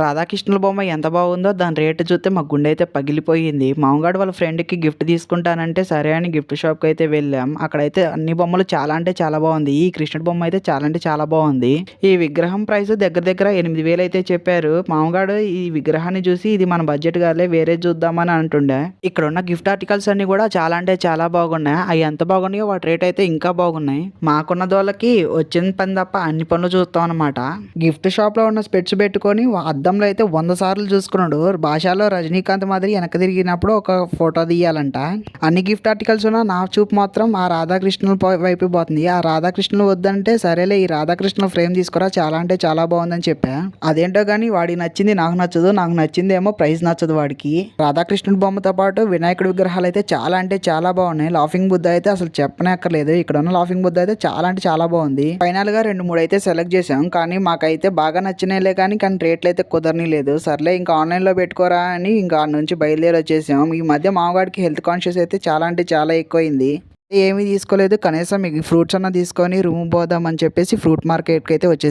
రాధాకృష్ణుల బొమ్మ ఎంత బాగుందో దాని రేటు చూస్తే మా గుండె అయితే పగిలిపోయింది. మామగాడు వాళ్ళ ఫ్రెండ్కి గిఫ్ట్ తీసుకుంటానంటే సరే అని గిఫ్ట్ షాప్కి అయితే వెళ్ళాం. అక్కడైతే అన్ని బొమ్మలు చాలా అంటే చాలా బాగుంది. ఈ కృష్ణుడి బొమ్మ అయితే చాలా అంటే చాలా బాగుంది. ఈ విగ్రహం ప్రైస్ దగ్గర దగ్గర 8,000 అయితే చెప్పారు. మామగాడు ఈ విగ్రహాన్ని చూసి ఇది మన బడ్జెట్ కాదులే వేరే చూద్దామని అంటుండే. ఇక్కడ ఉన్న గిఫ్ట్ ఆర్టికల్స్ అన్ని కూడా చాలా అంటే చాలా బాగున్నాయి. అవి ఎంత బాగున్నాయో వాటి రేట్ అయితే ఇంకా బాగున్నాయి. మాకున్న దోళ్ళకి వచ్చిన పని తప్ప అన్ని పనులు చూస్తాం అనమాట. గిఫ్ట్ షాప్ లో ఉన్న స్పెట్స్ పెట్టుకొని అద్దంలో అయితే 100 సార్లు చూసుకున్నాడు. భాషలో రజనీకాంత్ మాదిరి వెనక తిరిగినప్పుడు ఒక ఫోటో తీయాలంట. అన్ని గిఫ్ట్ ఆర్టికల్స్ ఉన్నా నా చూపు మాత్రం ఆ రాధాకృష్ణుల వైపు పోతుంది. ఆ రాధాకృష్ణులు వద్దంటే సరేలే ఈ రాధాకృష్ణుల ఫ్రేమ్ తీసుకురా చాలా అంటే చాలా బాగుందని చెప్పా. అదేంటో గానీ వాడికి నచ్చింది నాకు నచ్చదు, నాకు నచ్చింది ఏమో ప్రైస్ నచ్చదు వాడికి. రాధాకృష్ణుడి బొమ్మతో పాటు వినాయకుడి విగ్రహాలు అయితే చాలా అంటే చాలా బాగున్నాయి. లాఫింగ్ బుద్ధ అయితే అసలు చెప్పనే అక్కర్లేదు. ఇక్కడ ఉన్న లాఫింగ్ బుద్ధ అయితే చాలా అంటే చాలా బాగుంది. ఫైనల్ గా 2-3 అయితే సెలెక్ట్ చేసాం. కానీ మాకైతే బాగా నచ్చినాయిలే కానీ రేట్లు అయితే కుదరని లేదు. సర్లే ఇంకా ఆన్లైన్ లో పెట్టుకోరా అని ఇంకా నుంచి బయలుదేరి వచ్చేసాం. ఈ మధ్య మామగాడికి హెల్త్ కాన్షియస్ అయితే చాలా అంటే చాలా ఎక్కువైంది. ఏమీ తీసుకోలేదు, కనీసం మీకు ఫ్రూట్స్ అన్న తీసుకొని రూమ్ పోదాం అని చెప్పేసి ఫ్రూట్ మార్కెట్కి అయితే వచ్చేసి